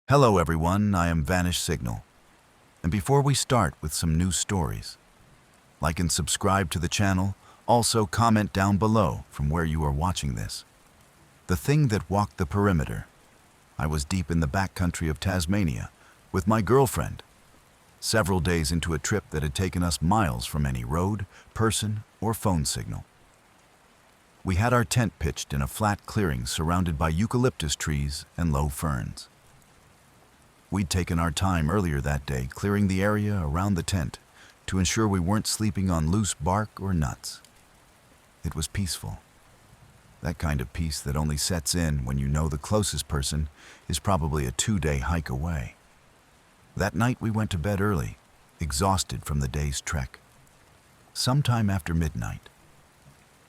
Hello everyone, I am Vanish Signal. And before we start with some news stories, like and subscribe to the channel, also comment down below from where you are watching this. The thing that walked the perimeter. I was deep in the backcountry of Tasmania with my girlfriend, several days into a trip that had taken us miles from any road, person, or phone signal. We had our tent pitched in a flat clearing surrounded by eucalyptus trees and low ferns. We'd taken our time earlier that day clearing the area around the tent to ensure we weren't sleeping on loose bark or nuts. It was peaceful. That kind of peace that only sets in when you know the closest person is probably a 2-day hike away. That night we went to bed early, exhausted from the day's trek. Sometime after midnight,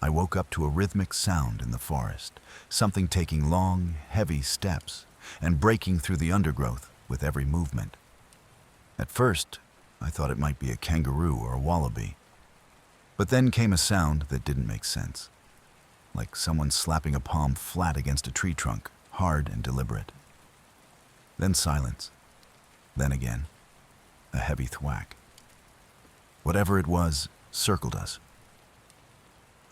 I woke up to a rhythmic sound in the forest, something taking long, heavy steps and breaking through the undergrowth with every movement. At first, I thought it might be a kangaroo or a wallaby. But then came a sound that didn't make sense, like someone slapping a palm flat against a tree trunk, hard and deliberate. Then silence. Then again, a heavy thwack. Whatever it was circled us.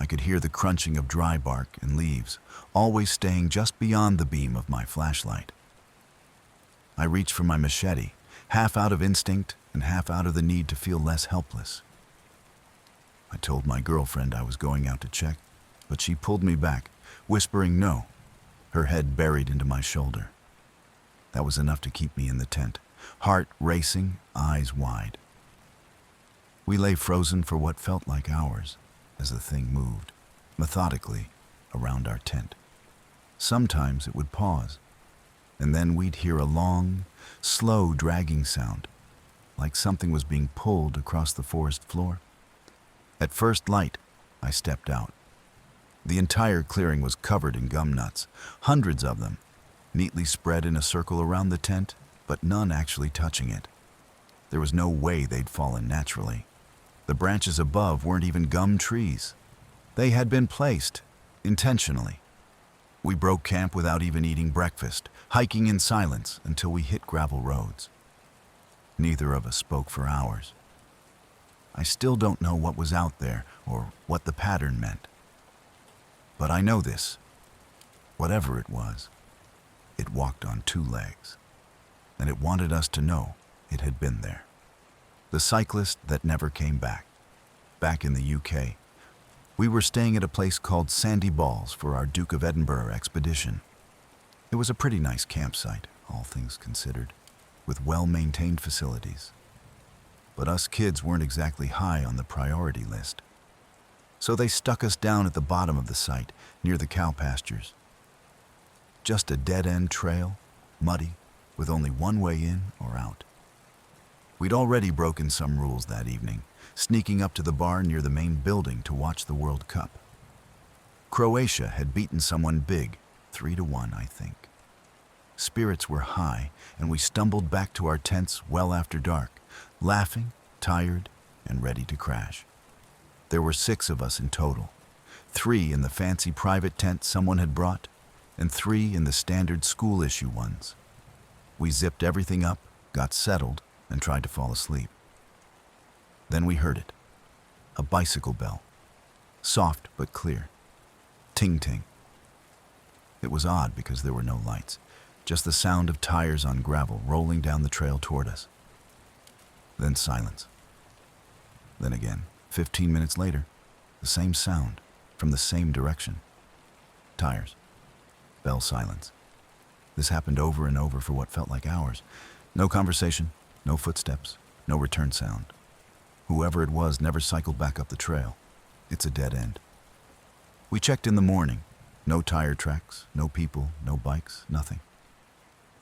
I could hear the crunching of dry bark and leaves, always staying just beyond the beam of my flashlight. I reached for my machete, half out of instinct and half out of the need to feel less helpless. I told my girlfriend I was going out to check, but she pulled me back, whispering no, her head buried into my shoulder. That was enough to keep me in the tent, heart racing, eyes wide. We lay frozen for what felt like hours as the thing moved, methodically, around our tent. Sometimes it would pause, and then we'd hear a long, slow dragging sound, like something was being pulled across the forest floor. At first light, I stepped out. The entire clearing was covered in gum nuts, hundreds of them, neatly spread in a circle around the tent, but none actually touching it. There was no way they'd fallen naturally. The branches above weren't even gum trees. They had been placed, intentionally. We broke camp without even eating breakfast, hiking in silence until we hit gravel roads. Neither of us spoke for hours. I still don't know what was out there or what the pattern meant. But I know this. Whatever it was, it walked on 2 legs, and it wanted us to know it had been there. The cyclist that never came back. Back in the UK, we were staying at a place called Sandy Balls for our Duke of Edinburgh expedition. It was a pretty nice campsite, all things considered, with well-maintained facilities. But us kids weren't exactly high on the priority list. So they stuck us down at the bottom of the site, near the cow pastures. Just a dead-end trail, muddy, with only one way in or out. We'd already broken some rules that evening, sneaking up to the bar near the main building to watch the World Cup. Croatia had beaten someone big, 3-1, I think. Spirits were high, and we stumbled back to our tents well after dark, laughing, tired, and ready to crash. There were 6 of us in total, 3 in the fancy private tent someone had brought, and 3 in the standard school-issue ones. We zipped everything up, got settled, and tried to fall asleep. Then we heard it. A bicycle bell. Soft but clear. Ting-ting. It was odd because there were no lights, just the sound of tires on gravel rolling down the trail toward us. Then silence. Then again, 15 minutes later, the same sound from the same direction. Tires. Bell silence. This happened over and over for what felt like hours. No conversation, no footsteps, no return sound. Whoever it was never cycled back up the trail. It's a dead end. We checked in the morning. No tire tracks, no people, no bikes, nothing.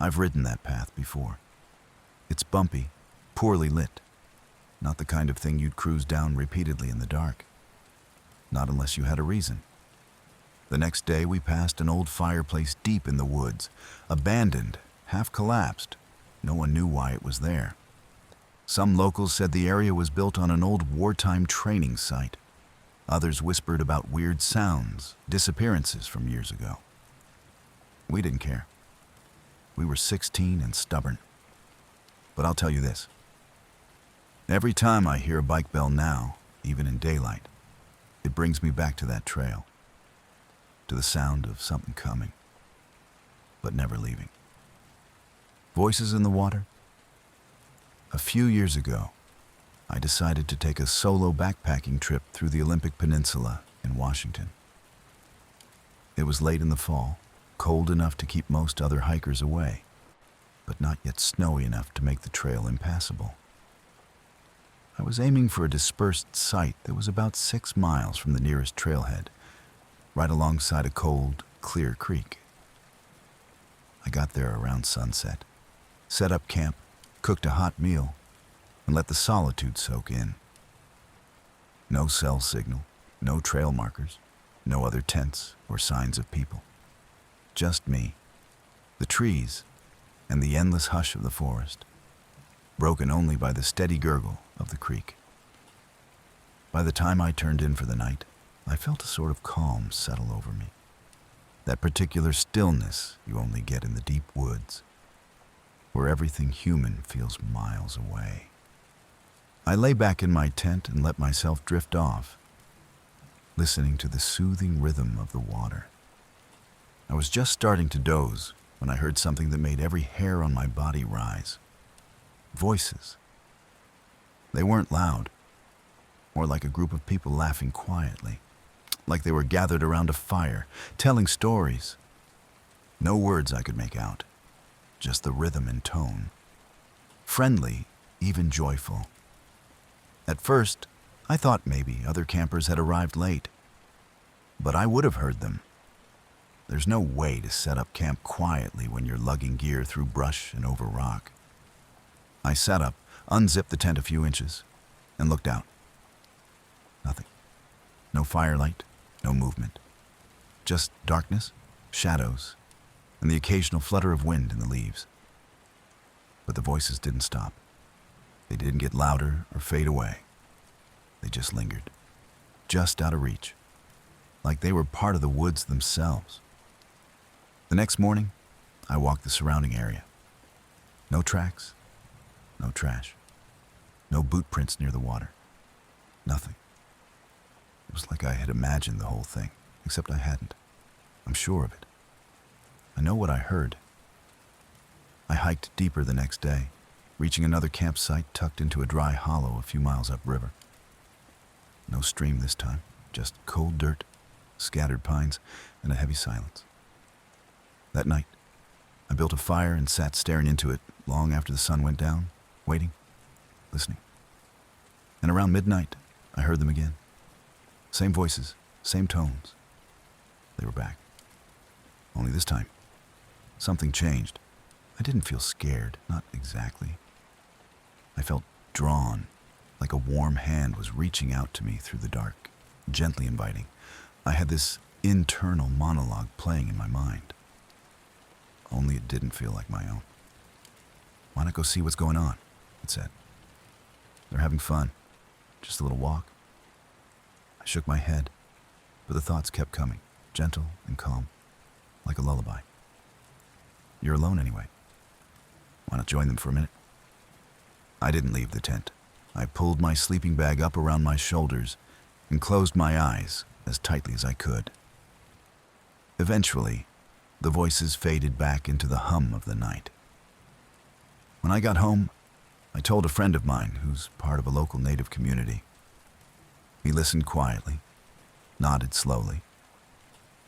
I've ridden that path before. It's bumpy, poorly lit. Not the kind of thing you'd cruise down repeatedly in the dark. Not unless you had a reason. The next day we passed an old fireplace deep in the woods, abandoned, half collapsed. No one knew why it was there. Some locals said the area was built on an old wartime training site. Others whispered about weird sounds, disappearances from years ago. We didn't care. We were 16 and stubborn. But I'll tell you this. Every time I hear a bike bell now, even in daylight, it brings me back to that trail, to the sound of something coming, but never leaving. Voices in the water? A few years ago, I decided to take a solo backpacking trip through the Olympic Peninsula in Washington. It was late in the fall, cold enough to keep most other hikers away, but not yet snowy enough to make the trail impassable. I was aiming for a dispersed site that was about 6 miles from the nearest trailhead, right alongside a cold, clear creek. I got there around sunset, set up camp, cooked a hot meal, and let the solitude soak in. No cell signal, no trail markers, no other tents or signs of people. Just me, the trees, and the endless hush of the forest, broken only by the steady gurgle of the creek. By the time I turned in for the night, I felt a sort of calm settle over me. That particular stillness you only get in the deep woods, where everything human feels miles away. I lay back in my tent and let myself drift off, listening to the soothing rhythm of the water. I was just starting to doze when I heard something that made every hair on my body rise. Voices. They weren't loud, more like a group of people laughing quietly, like they were gathered around a fire, telling stories. No words I could make out, just the rhythm and tone. Friendly, even joyful. At first, I thought maybe other campers had arrived late, but I would have heard them. There's no way to set up camp quietly when you're lugging gear through brush and over rock. I sat up, unzipped the tent a few inches, and looked out. Nothing. No firelight, no movement. Just darkness, shadows, and the occasional flutter of wind in the leaves. But the voices didn't stop. They didn't get louder or fade away. They just lingered, just out of reach, like they were part of the woods themselves. The next morning, I walked the surrounding area. No tracks, no trash, no boot prints near the water. Nothing. It was like I had imagined the whole thing, except I hadn't. I'm sure of it. I know what I heard. I hiked deeper the next day, reaching another campsite tucked into a dry hollow a few miles upriver. No stream this time, just cold dirt, scattered pines, and a heavy silence. That night, I built a fire and sat staring into it long after the sun went down, waiting, listening. And around midnight, I heard them again. Same voices, same tones. They were back. Only this time, something changed. I didn't feel scared, not exactly. I felt drawn, like a warm hand was reaching out to me through the dark, gently inviting. I had this internal monologue playing in my mind. Only it didn't feel like my own. Why not go see what's going on? It said. They're having fun. Just a little walk. I shook my head, but the thoughts kept coming, gentle and calm, like a lullaby. You're alone anyway. Why not join them for a minute? I didn't leave the tent. I pulled my sleeping bag up around my shoulders and closed my eyes as tightly as I could. Eventually, the voices faded back into the hum of the night. When I got home, I told a friend of mine who's part of a local native community. He listened quietly, nodded slowly,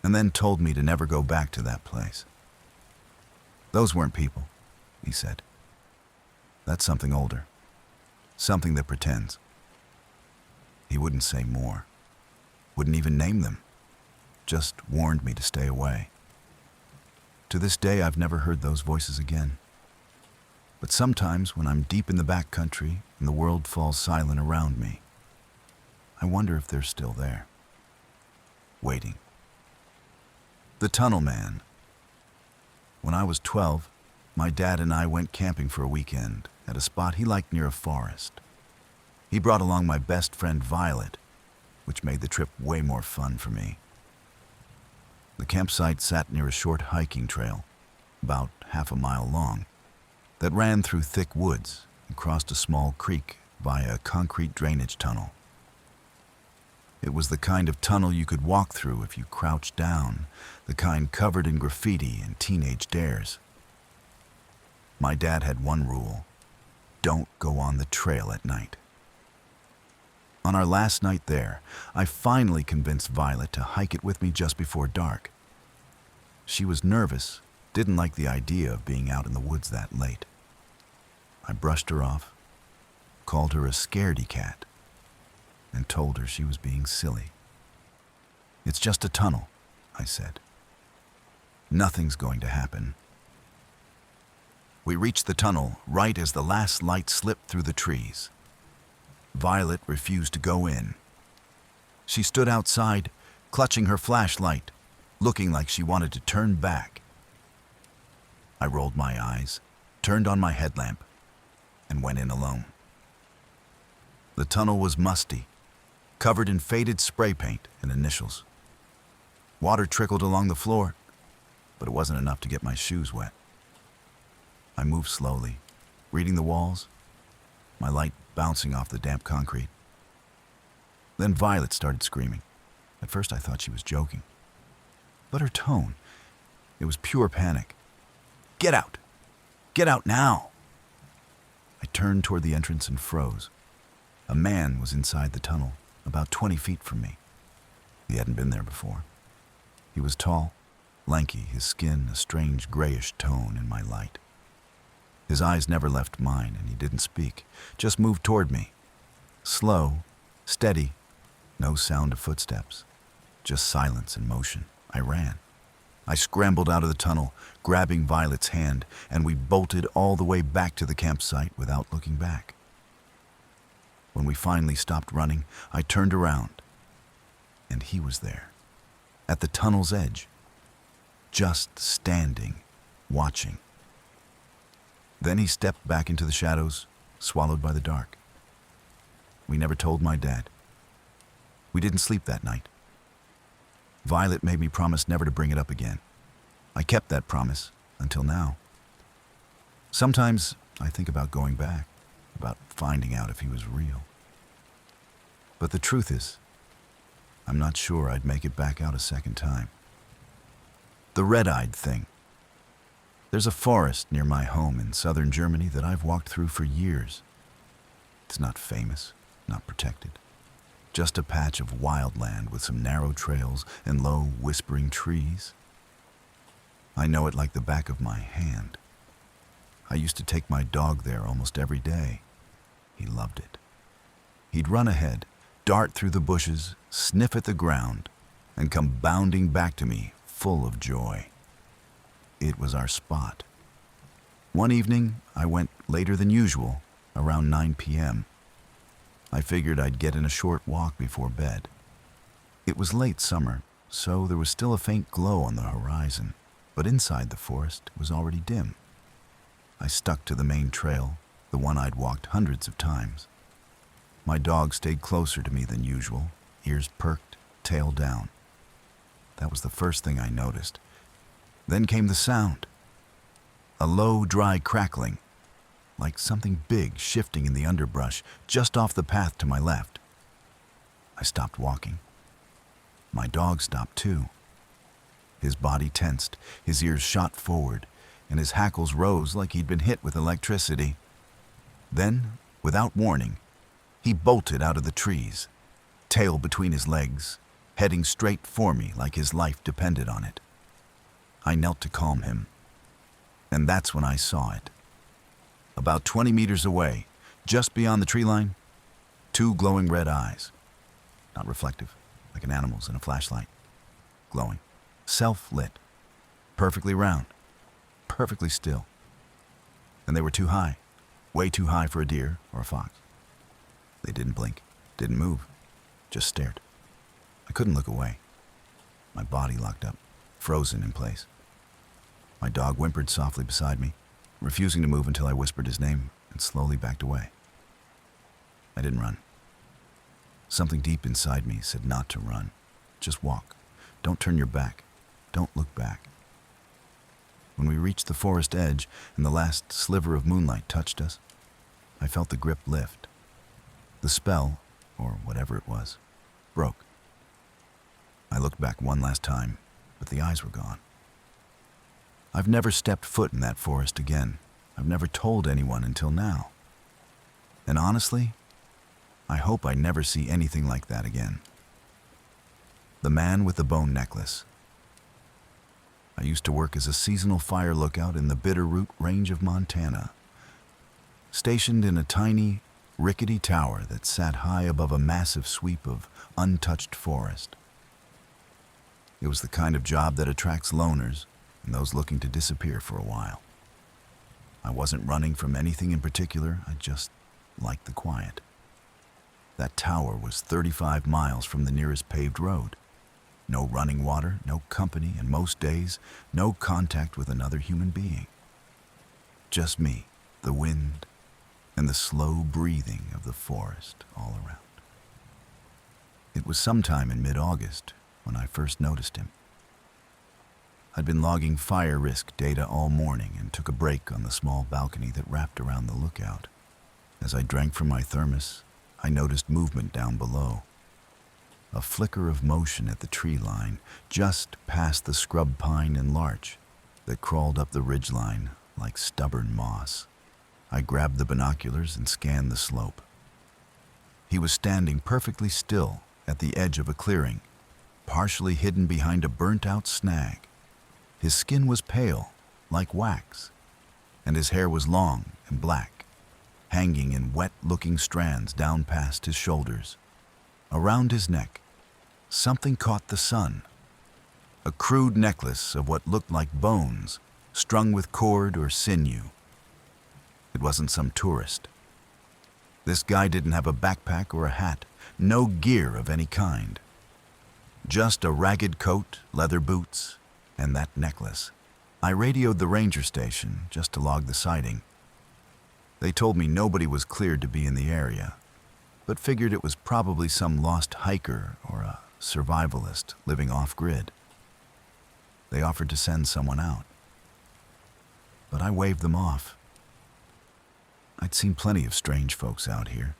and then told me to never go back to that place. Those weren't people, he said. That's something older, something that pretends. He wouldn't say more, wouldn't even name them, just warned me to stay away. To this day, I've never heard those voices again. But sometimes when I'm deep in the backcountry and the world falls silent around me, I wonder if they're still there, waiting. The Tunnel Man. When I was 12, my dad and I went camping for a weekend at a spot he liked near a forest. He brought along my best friend Violet, which made the trip way more fun for me. The campsite sat near a short hiking trail, about half a mile long, that ran through thick woods and crossed a small creek via a concrete drainage tunnel. It was the kind of tunnel you could walk through if you crouched down, the kind covered in graffiti and teenage dares. My dad had one rule: don't go on the trail at night. On our last night there, I finally convinced Violet to hike it with me just before dark. She was nervous, didn't like the idea of being out in the woods that late. I brushed her off, called her a scaredy cat, and told her she was being silly. "It's just a tunnel," I said. "Nothing's going to happen." We reached the tunnel right as the last light slipped through the trees. Violet refused to go in. She stood outside, clutching her flashlight, looking like she wanted to turn back. I rolled my eyes, turned on my headlamp, and went in alone. The tunnel was musty, covered in faded spray paint and initials. Water trickled along the floor, but it wasn't enough to get my shoes wet. I moved slowly, reading the walls, my light bouncing off the damp concrete. Then Violet started screaming. At first I thought she was joking, but her tone, it was pure panic. "Get out! Get out now!" I turned toward the entrance and froze. A man was inside the tunnel, about 20 feet from me. He hadn't been there before. He was tall, lanky, his skin a strange grayish tone in my light. His eyes never left mine, and he didn't speak, just moved toward me. Slow, steady, no sound of footsteps, just silence and motion. I ran. I scrambled out of the tunnel, grabbing Violet's hand, and we bolted all the way back to the campsite without looking back. When we finally stopped running, I turned around, and he was there, at the tunnel's edge, just standing, watching. Then he stepped back into the shadows, swallowed by the dark. We never told my dad. We didn't sleep that night. Violet made me promise never to bring it up again. I kept that promise until now. Sometimes I think about going back, about finding out if he was real. But the truth is, I'm not sure I'd make it back out a second time. The red-eyed thing. There's a forest near my home in southern Germany that I've walked through for years. It's not famous, not protected. Just a patch of wild land with some narrow trails and low, whispering trees. I know it like the back of my hand. I used to take my dog there almost every day. He loved it. He'd run ahead, dart through the bushes, sniff at the ground, and come bounding back to me, full of joy. It was our spot. One evening, I went later than usual, around 9 p.m. I figured I'd get in a short walk before bed. It was late summer, so there was still a faint glow on the horizon, but inside the forest it was already dim. I stuck to the main trail, the one I'd walked hundreds of times. My dog stayed closer to me than usual, ears perked, tail down. That was the first thing I noticed. Then came the sound. A low, dry crackling, like something big shifting in the underbrush just off the path to my left. I stopped walking. My dog stopped too. His body tensed, his ears shot forward, and his hackles rose like he'd been hit with electricity. Then, without warning, he bolted out of the trees, tail between his legs, heading straight for me like his life depended on it. I knelt to calm him, and that's when I saw it. About 20 meters away, just beyond the tree line, 2 glowing red eyes. Not reflective, like an animal's in a flashlight. Glowing, self-lit, perfectly round, perfectly still. And they were too high, way too high for a deer or a fox. They didn't blink, didn't move, just stared. I couldn't look away. My body locked up, frozen in place. My dog whimpered softly beside me, refusing to move until I whispered his name and slowly backed away. I didn't run. Something deep inside me said not to run. Just walk. Don't turn your back. Don't look back. When we reached the forest edge and the last sliver of moonlight touched us, I felt the grip lift. The spell, or whatever it was, broke. I looked back one last time, but the eyes were gone. I've never stepped foot in that forest again. I've never told anyone until now. And honestly, I hope I never see anything like that again. The man with the bone necklace. I used to work as a seasonal fire lookout in the Bitterroot Range of Montana, stationed in a tiny, rickety tower that sat high above a massive sweep of untouched forest. It was the kind of job that attracts loners and those looking to disappear for a while. I wasn't running from anything in particular, I just liked the quiet. That tower was 35 miles from the nearest paved road. No running water, no company, and most days, no contact with another human being. Just me, the wind, and the slow breathing of the forest all around. It was sometime in mid-August when I first noticed him. I'd been logging fire risk data all morning and took a break on the small balcony that wrapped around the lookout. As I drank from my thermos, I noticed movement down below. A flicker of motion at the tree line, just past the scrub pine and larch that crawled up the ridgeline like stubborn moss. I grabbed the binoculars and scanned the slope. He was standing perfectly still at the edge of a clearing, partially hidden behind a burnt-out snag. His skin was pale, like wax, and his hair was long and black, hanging in wet-looking strands down past his shoulders. Around his neck, something caught the sun. A crude necklace of what looked like bones, strung with cord or sinew. It wasn't some tourist. This guy didn't have a backpack or a hat, no gear of any kind. Just a ragged coat, leather boots, and that necklace. I radioed the ranger station just to log the sighting. They told me nobody was cleared to be in the area, but figured it was probably some lost hiker or a survivalist living off-grid. They offered to send someone out, but I waved them off. I'd seen plenty of strange folks out here.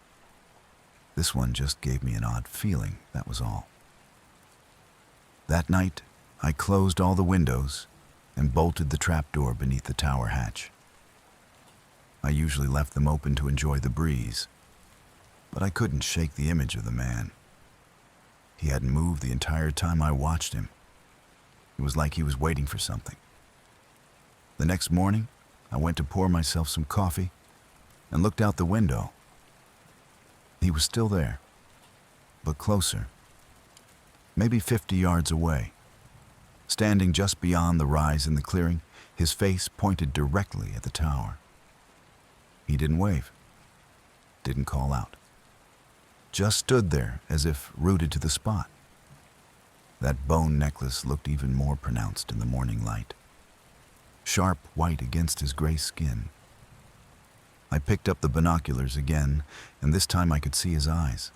This one just gave me an odd feeling, that was all. That night, I closed all the windows and bolted the trapdoor beneath the tower hatch. I usually left them open to enjoy the breeze, but I couldn't shake the image of the man. He hadn't moved the entire time I watched him. It was like he was waiting for something. The next morning, I went to pour myself some coffee and looked out the window. He was still there, but closer, maybe 50 yards away. Standing just beyond the rise in the clearing, his face pointed directly at the tower. He didn't wave, didn't call out. Just stood there as if rooted to the spot. That bone necklace looked even more pronounced in the morning light, sharp white against his gray skin. I picked up the binoculars again, and this time I could see his eyes.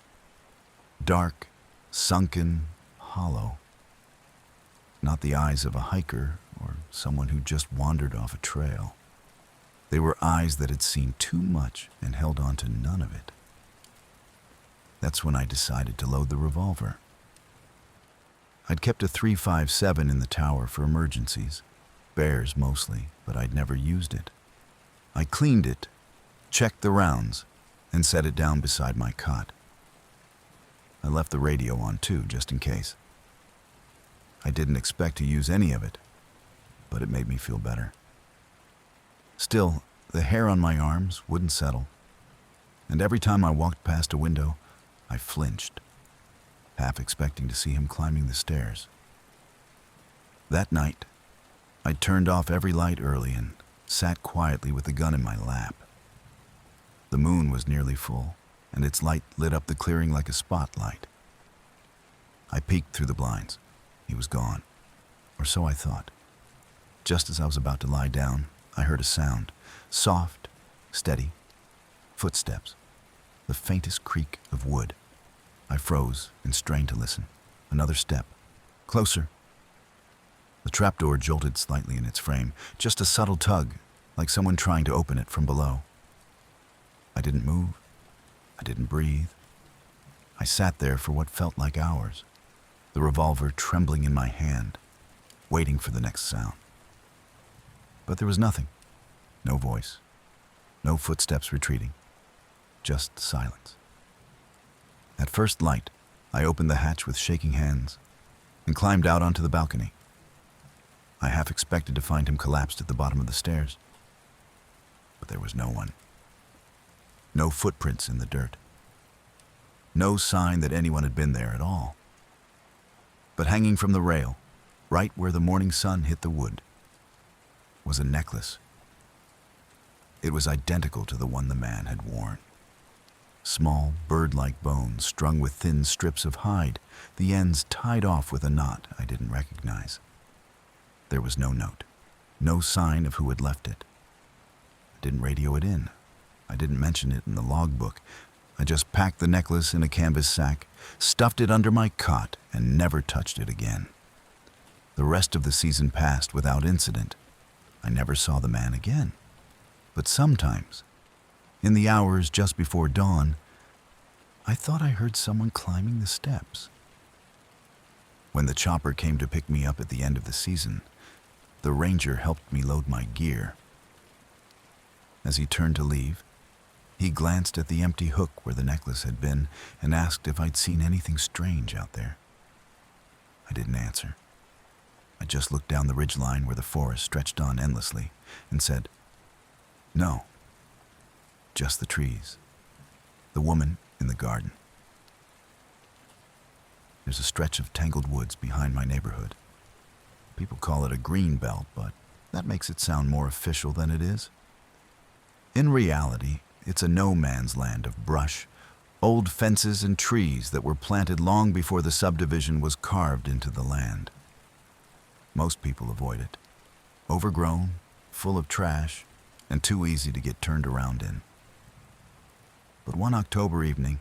Dark, sunken, hollow. Not the eyes of a hiker or someone who just wandered off a trail. They were eyes that had seen too much and held on to none of it. That's when I decided to load the revolver. I'd kept a .357 in the tower for emergencies, bears mostly, but I'd never used it. I cleaned it, checked the rounds, and set it down beside my cot. I left the radio on too, just in case. I didn't expect to use any of it, but it made me feel better. Still, the hair on my arms wouldn't settle, and every time I walked past a window, I flinched, half expecting to see him climbing the stairs. That night, I turned off every light early and sat quietly with the gun in my lap. The moon was nearly full, and its light lit up the clearing like a spotlight. I peeked through the blinds. He was gone, or so I thought. Just as I was about to lie down, I heard a sound, soft, steady, footsteps, the faintest creak of wood. I froze and strained to listen. Another step, closer. The trapdoor jolted slightly in its frame, just a subtle tug, like someone trying to open it from below. I didn't move. I didn't breathe. I sat there for what felt like hours, the revolver trembling in my hand, waiting for the next sound. But there was nothing. No voice. No footsteps retreating. Just silence. At first light, I opened the hatch with shaking hands and climbed out onto the balcony. I half expected to find him collapsed at the bottom of the stairs. But there was no one. No footprints in the dirt. No sign that anyone had been there at all. But hanging from the rail, right where the morning sun hit the wood, was a necklace. It was identical to the one the man had worn. Small, bird-like bones strung with thin strips of hide, the ends tied off with a knot I didn't recognize. There was no note, no sign of who had left it. I didn't radio it in. I didn't mention it in the logbook. I just packed the necklace in a canvas sack, stuffed it under my cot, and never touched it again. The rest of the season passed without incident. I never saw the man again. But sometimes, in the hours just before dawn, I thought I heard someone climbing the steps. When the chopper came to pick me up at the end of the season, the ranger helped me load my gear. As he turned to leave, he glanced at the empty hook where the necklace had been and asked if I'd seen anything strange out there. I didn't answer. I just looked down the ridgeline where the forest stretched on endlessly and said, "No, just the trees, the woman in the garden." There's a stretch of tangled woods behind my neighborhood. People call it a green belt, but that makes it sound more official than it is. In reality, it's a no-man's land of brush, old fences and trees that were planted long before the subdivision was carved into the land. Most people avoid it. Overgrown, full of trash, and too easy to get turned around in. But one October evening,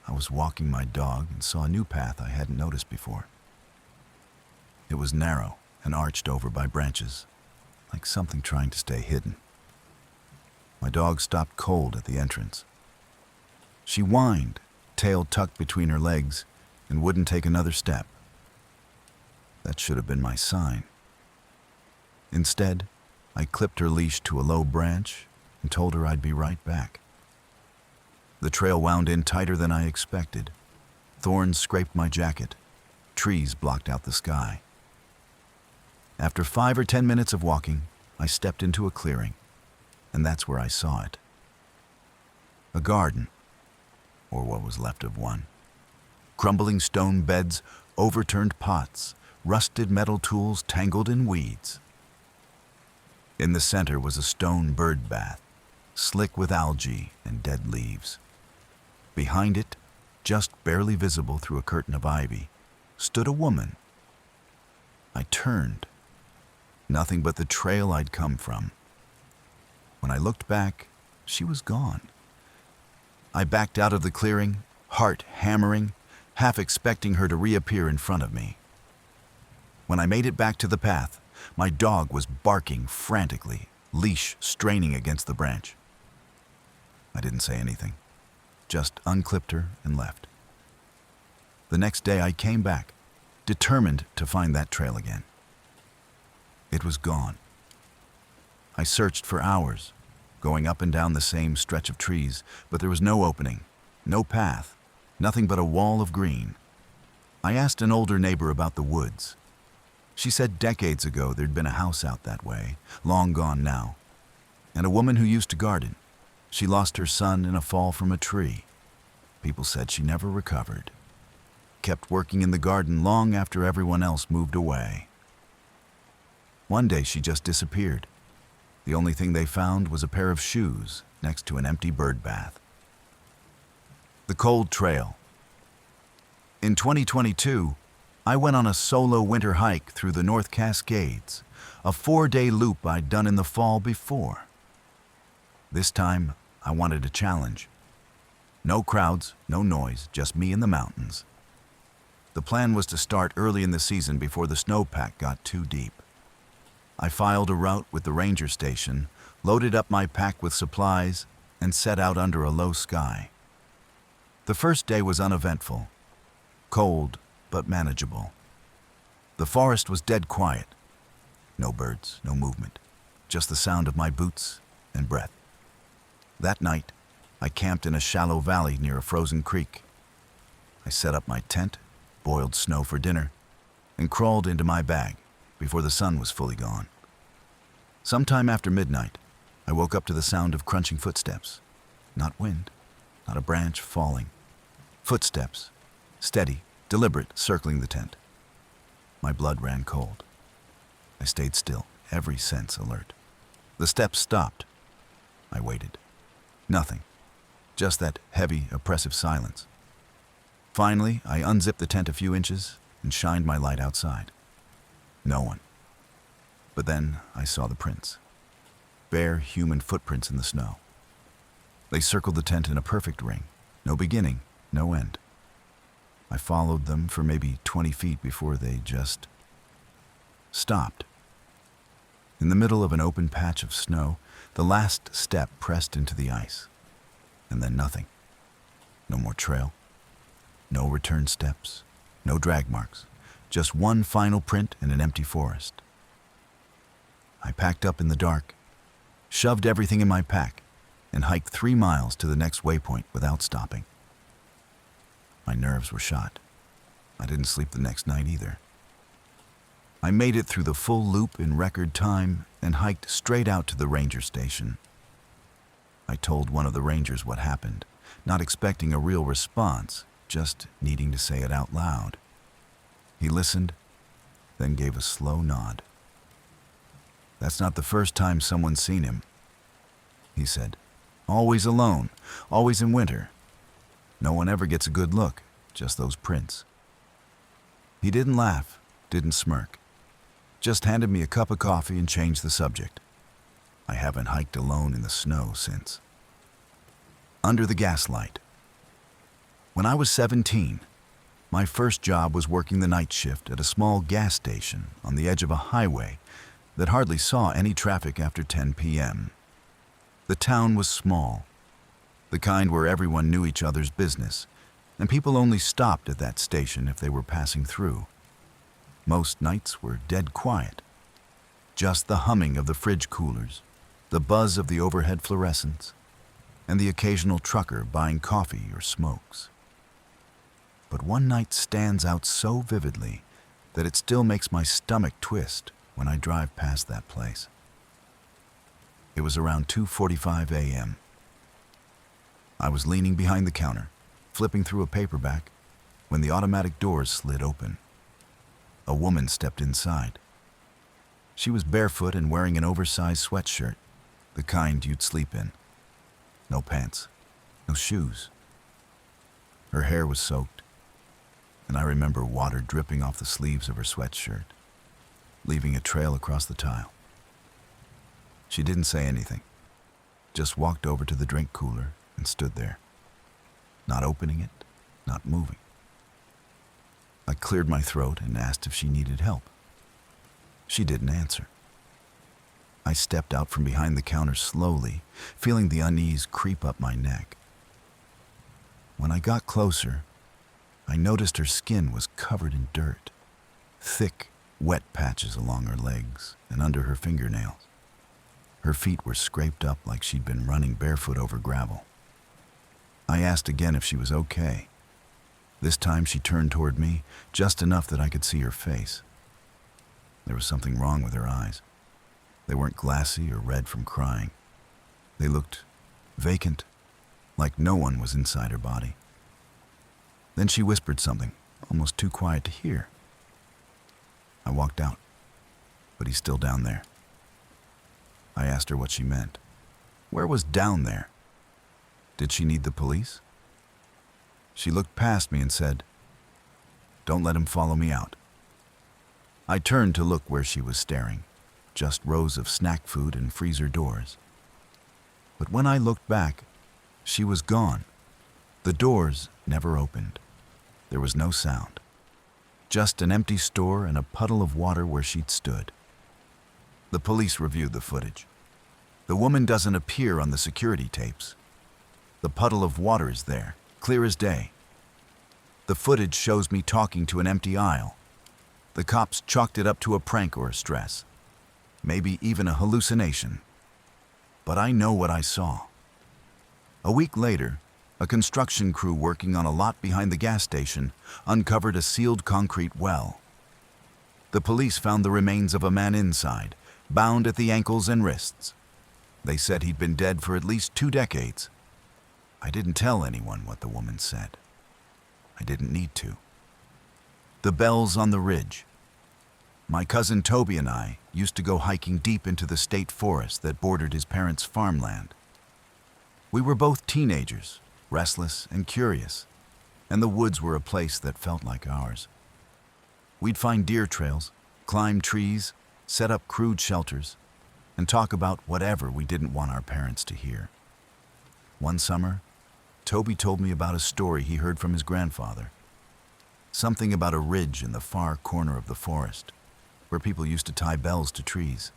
I was walking my dog and saw a new path I hadn't noticed before. It was narrow and arched over by branches, like something trying to stay hidden. My dog stopped cold at the entrance. She whined, tail tucked between her legs, and wouldn't take another step. That should have been my sign. Instead, I clipped her leash to a low branch and told her I'd be right back. The trail wound in tighter than I expected. Thorns scraped my jacket. Trees blocked out the sky. After 5 or 10 minutes of walking, I stepped into a clearing, and that's where I saw it. A garden, or what was left of one. Crumbling stone beds, overturned pots, rusted metal tools tangled in weeds. In the center was a stone bird bath, slick with algae and dead leaves. Behind it, just barely visible through a curtain of ivy, stood a woman. I turned. Nothing but the trail I'd come from. When I looked back, she was gone. I backed out of the clearing, heart hammering, half expecting her to reappear in front of me. When I made it back to the path, my dog was barking frantically, leash straining against the branch. I didn't say anything, just unclipped her and left. The next day I came back, determined to find that trail again. It was gone. I searched for hours, going up and down the same stretch of trees, but there was no opening, no path, nothing but a wall of green. I asked an older neighbor about the woods. She said decades ago there'd been a house out that way, long gone now, and a woman who used to garden. She lost her son in a fall from a tree. People said she never recovered. Kept working in the garden long after everyone else moved away. One day she just disappeared. The only thing they found was a pair of shoes next to an empty bird bath. The Cold Trail. In 2022, I went on a solo winter hike through the North Cascades, a 4-day loop I'd done in the fall before. This time, I wanted a challenge. No crowds, no noise, just me in the mountains. The plan was to start early in the season before the snowpack got too deep. I filed a route with the ranger station, loaded up my pack with supplies, and set out under a low sky. The first day was uneventful, cold but manageable. The forest was dead quiet. No birds, no movement, just the sound of my boots and breath. That night, I camped in a shallow valley near a frozen creek. I set up my tent, boiled snow for dinner, and crawled into my bag before the sun was fully gone. Sometime after midnight, I woke up to the sound of crunching footsteps. Not wind, not a branch falling. Footsteps, steady, deliberate, circling the tent. My blood ran cold. I stayed still, every sense alert. The steps stopped. I waited. Nothing. Just that heavy, oppressive silence. Finally, I unzipped the tent a few inches and shined my light outside. No one. But then I saw the prints. Bare human footprints in the snow. They circled the tent in a perfect ring. No beginning, no end. I followed them for maybe 20 feet before they just stopped. In the middle of an open patch of snow, the last step pressed into the ice. And then nothing. No more trail. No return steps. No drag marks. Just one final print in an empty forest. I packed up in the dark, shoved everything in my pack, and hiked 3 miles to the next waypoint without stopping. My nerves were shot. I didn't sleep the next night either. I made it through the full loop in record time and hiked straight out to the ranger station. I told one of the rangers what happened, not expecting a real response, just needing to say it out loud. He listened, then gave a slow nod. "That's not the first time someone's seen him," he said. "Always alone, always in winter. No one ever gets a good look, just those prints." He didn't laugh, didn't smirk. Just handed me a cup of coffee and changed the subject. I haven't hiked alone in the snow since. Under the gaslight. When I was 17, my first job was working the night shift at a small gas station on the edge of a highway that hardly saw any traffic after 10 p.m. The town was small, the kind where everyone knew each other's business, and people only stopped at that station if they were passing through. Most nights were dead quiet. Just the humming of the fridge coolers, the buzz of the overhead fluorescents, and the occasional trucker buying coffee or smokes. But one night stands out so vividly that it still makes my stomach twist when I drive past that place. It was around 2:45 a.m. I was leaning behind the counter, flipping through a paperback, when the automatic doors slid open. A woman stepped inside. She was barefoot and wearing an oversized sweatshirt, the kind you'd sleep in. No pants, no shoes. Her hair was soaked, and I remember water dripping off the sleeves of her sweatshirt, leaving a trail across the tile. She didn't say anything, just walked over to the drink cooler and stood there, not opening it, not moving. I cleared my throat and asked if she needed help. She didn't answer. I stepped out from behind the counter slowly, feeling the unease creep up my neck. When I got closer, I noticed her skin was covered in dirt, thick, wet patches along her legs and under her fingernails. Her feet were scraped up like she'd been running barefoot over gravel. I asked again if she was okay. This time she turned toward me, just enough that I could see her face. There was something wrong with her eyes. They weren't glassy or red from crying. They looked vacant, like no one was inside her body. Then she whispered something, almost too quiet to hear. I walked out, but he's still down there. I asked her what she meant. Where was down there? Did she need the police? She looked past me and said, "Don't let him follow me out." I turned to look where she was staring, just rows of snack food and freezer doors. But when I looked back, she was gone. The doors never opened. There was no sound. Just an empty store and a puddle of water where she'd stood. The police reviewed the footage. The woman doesn't appear on the security tapes. The puddle of water is there, clear as day. The footage shows me talking to an empty aisle. The cops chalked it up to a prank or a stress. Maybe even a hallucination. But I know what I saw. A week later, a construction crew working on a lot behind the gas station uncovered a sealed concrete well. The police found the remains of a man inside, bound at the ankles and wrists. They said he'd been dead for at least 2 decades. I didn't tell anyone what the woman said. I didn't need to. The bells on the ridge. My cousin Toby and I used to go hiking deep into the state forest that bordered his parents' farmland. We were both teenagers, restless and curious, and the woods were a place that felt like ours. We'd find deer trails, climb trees, set up crude shelters, and talk about whatever we didn't want our parents to hear. One summer, Toby told me about a story he heard from his grandfather. Something about a ridge in the far corner of the forest, where people used to tie bells to trees.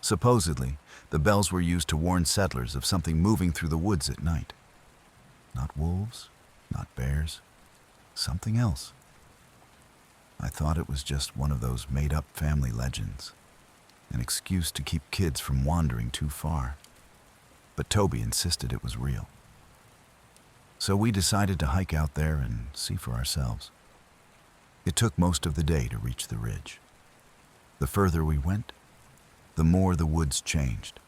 Supposedly, the bells were used to warn settlers of something moving through the woods at night. Not wolves, not bears, something else. I thought it was just one of those made-up family legends, an excuse to keep kids from wandering too far. But Toby insisted it was real. So we decided to hike out there and see for ourselves. It took most of the day to reach the ridge. The further we went, the more the woods changed.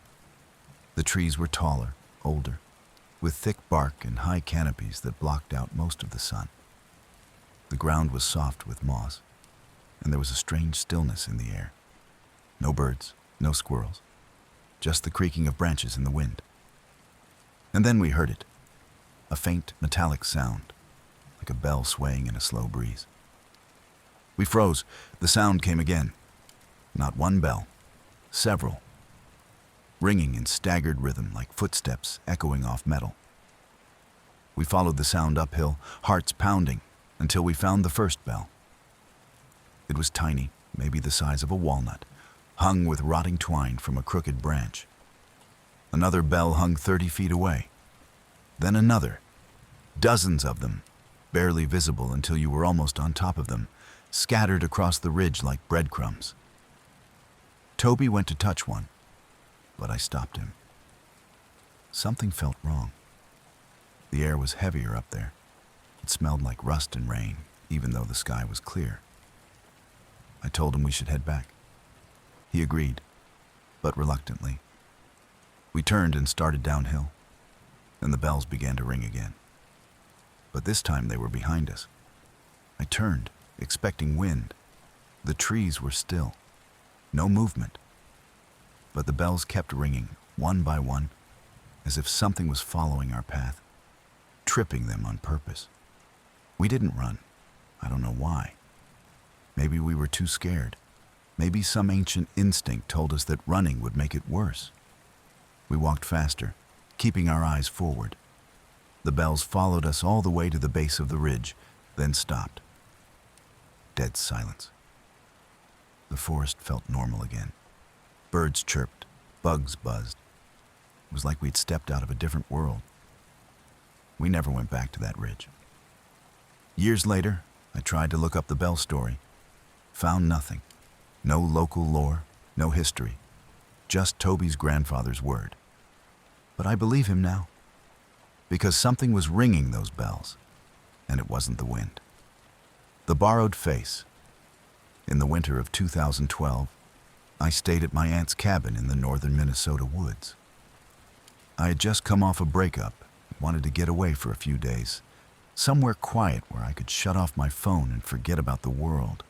The trees were taller, older, with thick bark and high canopies that blocked out most of the sun. The ground was soft with moss, and there was a strange stillness in the air. No birds, no squirrels, just the creaking of branches in the wind. And then we heard it, a faint metallic sound, like a bell swaying in a slow breeze. We froze. The sound came again. Not one bell, several, ringing in staggered rhythm like footsteps echoing off metal. We followed the sound uphill, hearts pounding, until we found the first bell. It was tiny, maybe the size of a walnut, hung with rotting twine from a crooked branch. Another bell hung 30 feet away. Then another, dozens of them, barely visible until you were almost on top of them, scattered across the ridge like breadcrumbs. Toby went to touch one, but I stopped him. Something felt wrong. The air was heavier up there. It smelled like rust and rain, even though the sky was clear. I told him we should head back. He agreed, but reluctantly. We turned and started downhill. Then the bells began to ring again. But this time they were behind us. I turned, expecting wind. The trees were still. No movement. But the bells kept ringing, one by one, as if something was following our path, tripping them on purpose. We didn't run. I don't know why. Maybe we were too scared. Maybe some ancient instinct told us that running would make it worse. We walked faster, keeping our eyes forward. The bells followed us all the way to the base of the ridge, then stopped. Dead silence. The forest felt normal again. Birds chirped, bugs buzzed. It was like we'd stepped out of a different world. We never went back to that ridge. Years later, I tried to look up the bell story. Found nothing. No local lore, no history. Just Toby's grandfather's word. But I believe him now. Because something was ringing those bells, and it wasn't the wind. The borrowed face. In the winter of 2012, I stayed at my aunt's cabin in the northern Minnesota woods. I had just come off a breakup and wanted to get away for a few days, somewhere quiet where I could shut off my phone and forget about the world.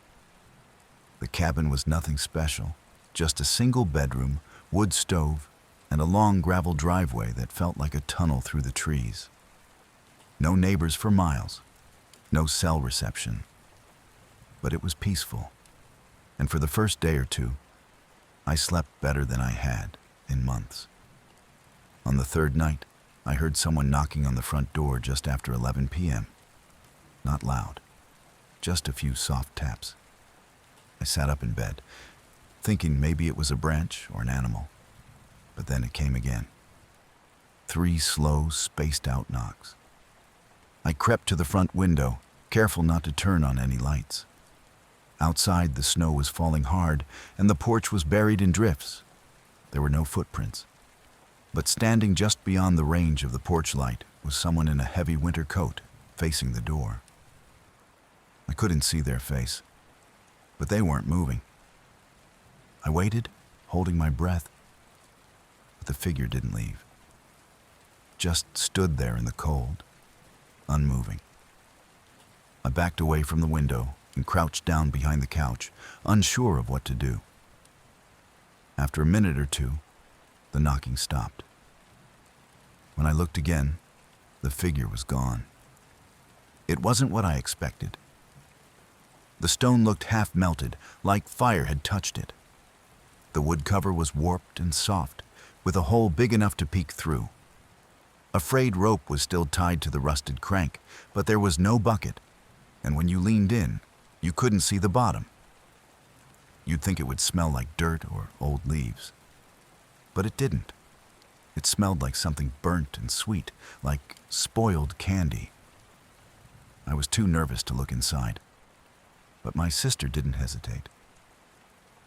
The cabin was nothing special, just a single bedroom, wood stove, and a long gravel driveway that felt like a tunnel through the trees. No neighbors for miles, no cell reception. But it was peaceful, and for the first day or two, I slept better than I had in months. On the third night, I heard someone knocking on the front door just after 11 p.m. Not loud, just a few soft taps. I sat up in bed. thinking maybe it was a branch or an animal. But then it came again. 3 slow, spaced-out knocks. I crept to the front window, careful not to turn on any lights. Outside, the snow was falling hard, and the porch was buried in drifts. There were no footprints. But standing just beyond the range of the porch light was someone in a heavy winter coat, facing the door. I couldn't see their face, but they weren't moving. I waited, holding my breath, but the figure didn't leave. Just stood there in the cold, unmoving. I backed away from the window and crouched down behind the couch, unsure of what to do. After a minute or two, the knocking stopped. When I looked again, the figure was gone. It wasn't what I expected. The stone looked half melted, like fire had touched it. The wood cover was warped and soft, with a hole big enough to peek through. A frayed rope was still tied to the rusted crank, but there was no bucket, and when you leaned in, you couldn't see the bottom. You'd think it would smell like dirt or old leaves. But it didn't. It smelled like something burnt and sweet, like spoiled candy. I was too nervous to look inside, but my sister didn't hesitate.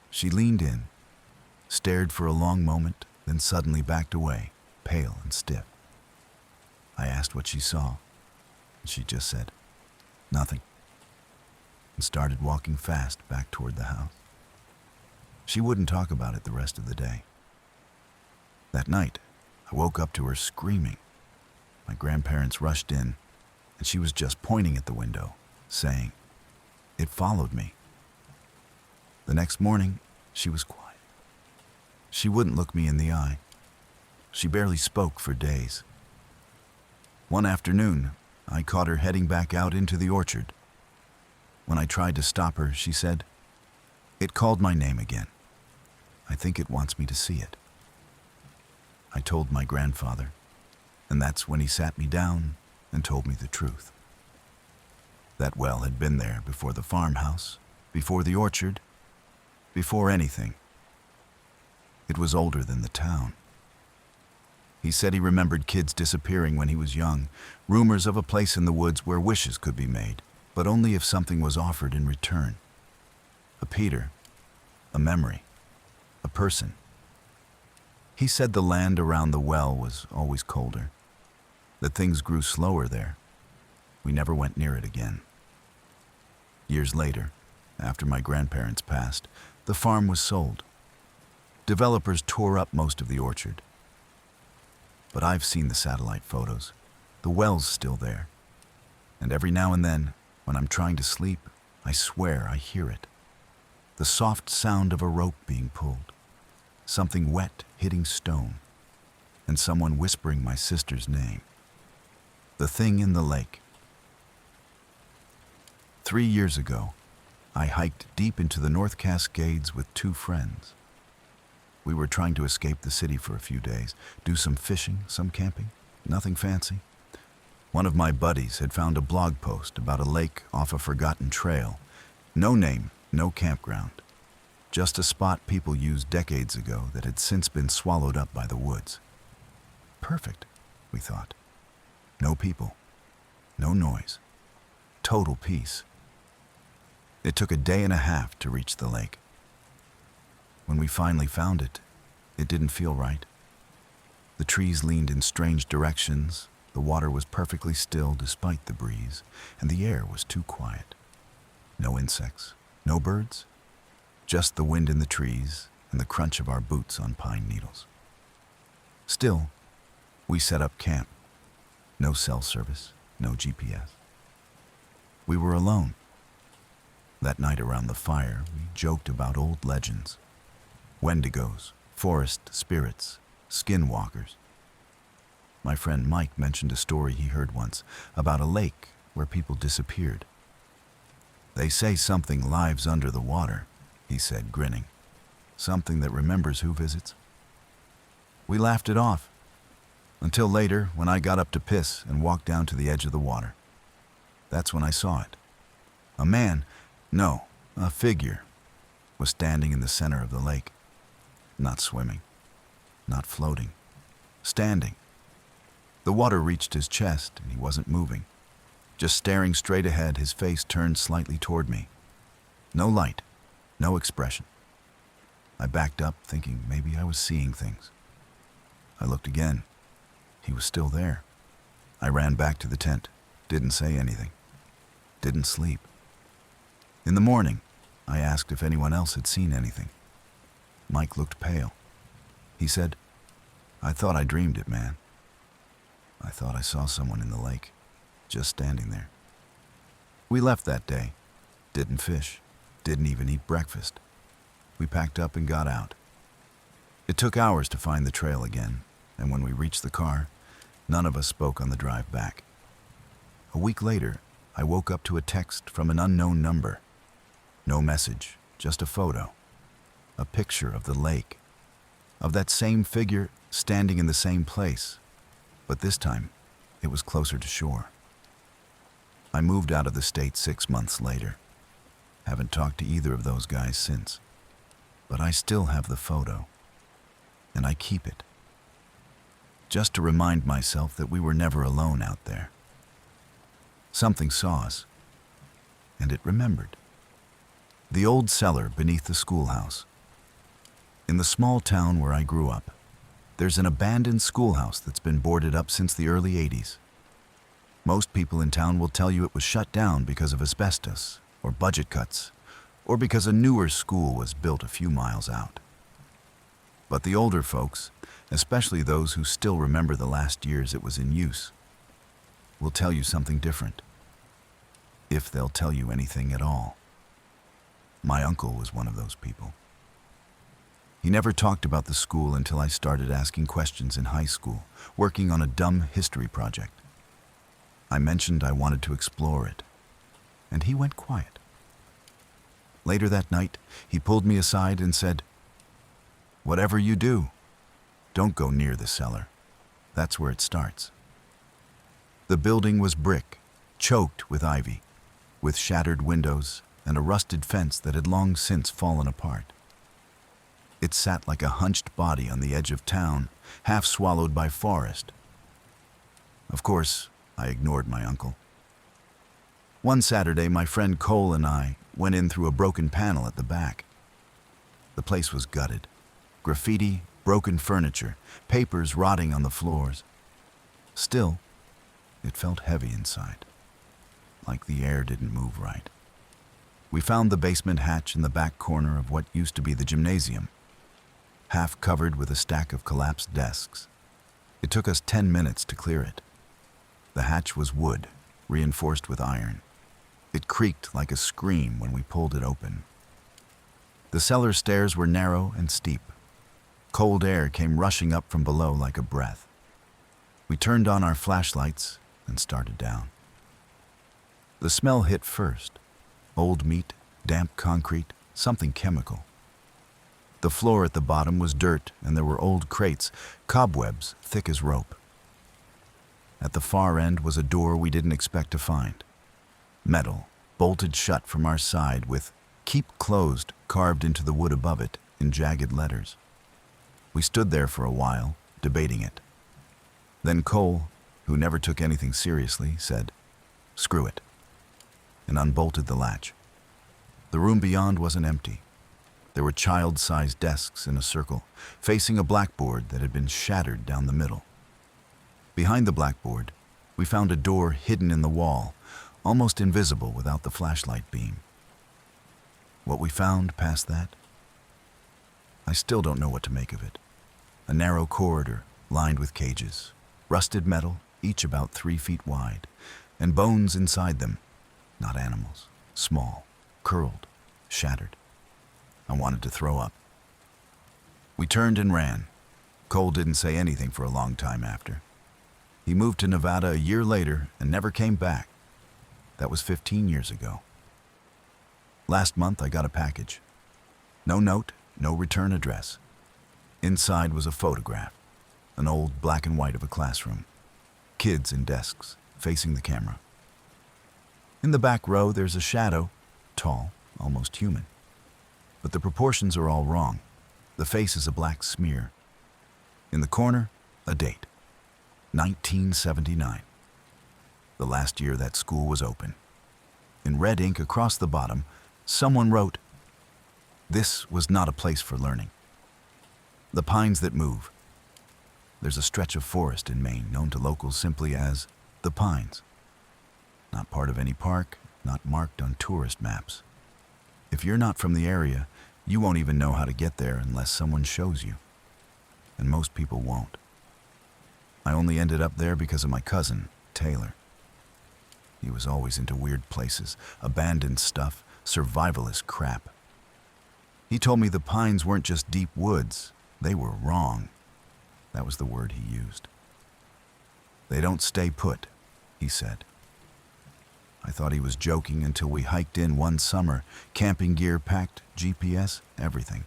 She leaned in, stared for a long moment, then suddenly backed away, pale and stiff. I asked what she saw, and she just said, "Nothing," and started walking fast back toward the house. She wouldn't talk about it the rest of the day. That night, I woke up to her screaming. My grandparents rushed in, and she was just pointing at the window, saying, "It followed me." The next morning, she was quiet. She wouldn't look me in the eye. She barely spoke for days. One afternoon, I caught her heading back out into the orchard. When I tried to stop her, she said, "It called my name again. I think it wants me to see it." I told my grandfather, and that's when he sat me down and told me the truth. That well had been there before the farmhouse, before the orchard, before anything. It was older than the town. He said he remembered kids disappearing when he was young, rumors of a place in the woods where wishes could be made, but only if something was offered in return. A Peter, a memory, a person. He said the land around the well was always colder, that things grew slower there. We never went near it again. Years later, after my grandparents passed, the farm was sold. Developers tore up most of the orchard. But I've seen the satellite photos. The well's still there. And every now and then, when I'm trying to sleep, I swear I hear it. The soft sound of a rope being pulled, something wet hitting stone, and someone whispering my sister's name. The thing in the lake. 3 years ago, I hiked deep into the North Cascades with 2 friends. We were trying to escape the city for a few days, do some fishing, some camping, nothing fancy. One of my buddies had found a blog post about a lake off a forgotten trail. No name, no campground. Just a spot people used decades ago that had since been swallowed up by the woods. Perfect, we thought. No people, no noise, total peace. It took a day and a half to reach the lake. When we finally found it, it didn't feel right. The trees leaned in strange directions, the water was perfectly still despite the breeze, and the air was too quiet. No insects, no birds, just the wind in the trees and the crunch of our boots on pine needles. Still, we set up camp. No cell service, no GPS. We were alone. That night around the fire, we joked about old legends. Wendigos, forest spirits, skinwalkers. My friend Mike mentioned a story he heard once about a lake where people disappeared. "They say something lives under the water," he said, grinning. "Something that remembers who visits." We laughed it off, until later when I got up to piss and walked down to the edge of the water. That's when I saw it. A man, no, a figure. was standing in the center of the lake, not swimming, not floating, standing. The water reached his chest and he wasn't moving, just staring straight ahead, his face turned slightly toward me. No light, no expression. I backed up, thinking maybe I was seeing things. I looked again. He was still there. I ran back to the tent, didn't say anything, didn't sleep. In the morning, I asked if anyone else had seen anything. Mike looked pale. He said, "I thought I dreamed it, man. I thought I saw someone in the lake, just standing there." We left that day, didn't fish, didn't even eat breakfast. We packed up and got out. It took hours to find the trail again, and when we reached the car, none of us spoke on the drive back. A week later, I woke up to a text from an unknown number. No message, just a photo. A picture of the lake, of that same figure standing in the same place, but this time it was closer to shore. I moved out of the state 6 months later. Haven't talked to either of those guys since, but I still have the photo, and I keep it, just to remind myself that we were never alone out there. Something saw us, and it remembered. The old cellar beneath the schoolhouse. In the small town where I grew up, there's an abandoned schoolhouse that's been boarded up since the early 80s. Most people in town will tell you it was shut down because of asbestos, or budget cuts, or because a newer school was built a few miles out. But the older folks, especially those who still remember the last years it was in use, will tell you something different, if they'll tell you anything at all. My uncle was one of those people. He never talked about the school until I started asking questions in high school, working on a dumb history project. I mentioned I wanted to explore it, and he went quiet. Later that night, he pulled me aside and said, "Whatever you do, don't go near the cellar. That's where it starts." The building was brick, choked with ivy, with shattered windows and a rusted fence that had long since fallen apart. It sat like a hunched body on the edge of town, half swallowed by forest. Of course, I ignored my uncle. One Saturday, my friend Cole and I went in through a broken panel at the back. The place was gutted. Graffiti, broken furniture, papers rotting on the floors. Still, it felt heavy inside, like the air didn't move right. We found the basement hatch in the back corner of what used to be the gymnasium, half covered with a stack of collapsed desks. It took us 10 minutes to clear it. The hatch was wood, reinforced with iron. It creaked like a scream when we pulled it open. The cellar stairs were narrow and steep. Cold air came rushing up from below like a breath. We turned on our flashlights and started down. The smell hit first. Old meat, damp concrete, something chemical. The floor at the bottom was dirt, and there were old crates, cobwebs thick as rope. At the far end was a door we didn't expect to find. Metal, bolted shut from our side with "Keep Closed" carved into the wood above it in jagged letters. We stood there for a while, debating it. Then Cole, who never took anything seriously, said, "Screw it," and unbolted the latch. The room beyond wasn't empty. There were child-sized desks in a circle, facing a blackboard that had been shattered down the middle. Behind the blackboard, we found a door hidden in the wall, almost invisible without the flashlight beam. What we found past that, I still don't know what to make of it. A narrow corridor lined with cages, rusted metal, each about 3 feet wide, and bones inside them, not animals, small, curled, shattered. I wanted to throw up. We turned and ran. Cole didn't say anything for a long time after. He moved to Nevada a year later and never came back. That was 15 years ago. Last month I got a package. No note, no return address. Inside was a photograph, an old black and white of a classroom. Kids in desks, facing the camera. In the back row there's a shadow, tall, almost human. but the proportions are all wrong. The face is a black smear. In the corner, a date, 1979, the last year that school was open. In red ink across the bottom, someone wrote, "This was not a place for learning." The pines that move. There's a stretch of forest in Maine known to locals simply as the Pines. Not part of any park, not marked on tourist maps. If you're not from the area, you won't even know how to get there unless someone shows you. And most people won't. I only ended up there because of my cousin, Taylor. He was always into weird places, abandoned stuff, survivalist crap. He told me the pines weren't just deep woods, they were wrong. That was the word he used. They don't stay put, he said. I thought he was joking until we hiked in one summer, camping gear packed, GPS, everything.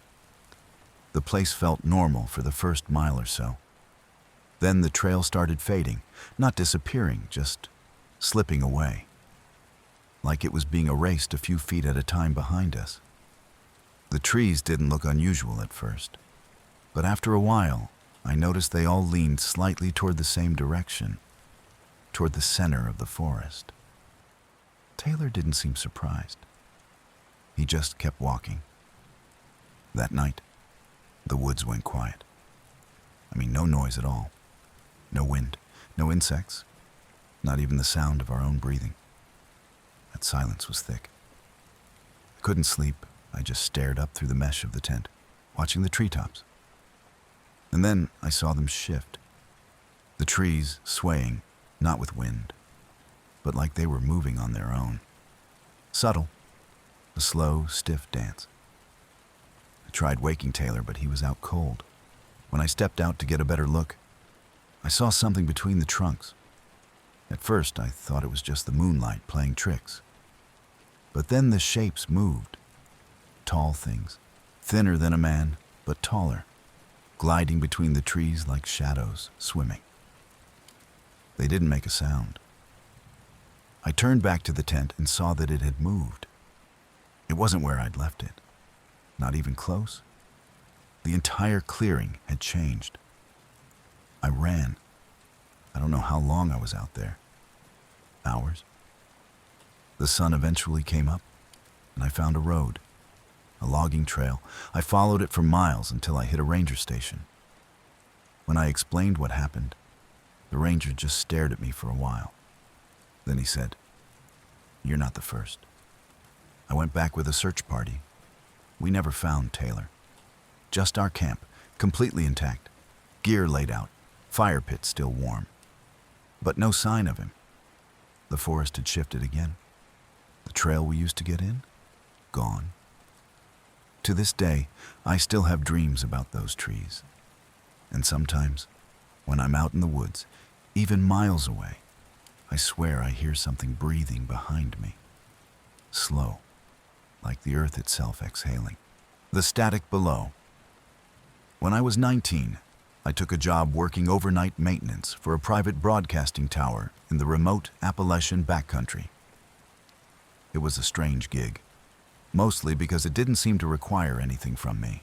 The place felt normal for the first mile or so. Then the trail started fading, not disappearing, just slipping away. Like it was being erased a few feet at a time behind us. The trees didn't look unusual at first, but after a while, I noticed they all leaned slightly toward the same direction, toward the center of the forest. Taylor didn't seem surprised. He just kept walking. That night, the woods went quiet. I mean, no noise at all. No wind, no insects, not even the sound of our own breathing. That silence was thick. I couldn't sleep. I just stared up through the mesh of the tent, watching the treetops. And then I saw them shift. The trees swaying, not with wind, but like they were moving on their own. Subtle, a slow, stiff dance. I tried waking Taylor, but he was out cold. When I stepped out to get a better look, I saw something between the trunks. At first, I thought it was just the moonlight playing tricks. But then the shapes moved. Tall things, thinner than a man, but taller, gliding between the trees like shadows, swimming. They didn't make a sound. I turned back to the tent and saw that it had moved. It wasn't where I'd left it, not even close. The entire clearing had changed. I ran. I don't know how long I was out there. Hours. The sun eventually came up, and I found a road, a logging trail. I followed it for miles until I hit a ranger station. When I explained what happened, the ranger just stared at me for a while. Then he said, "You're not the first." I went back with a search party. We never found Taylor. Just our camp, completely intact, gear laid out, fire pit still warm. But no sign of him. The forest had shifted again. The trail we used to get in, gone. To this day, I still have dreams about those trees. And sometimes, when I'm out in the woods, even miles away, I swear I hear something breathing behind me. Slow, like the earth itself exhaling. The static below. When I was 19, I took a job working overnight maintenance for a private broadcasting tower in the remote Appalachian backcountry. It was a strange gig, mostly because it didn't seem to require anything from me.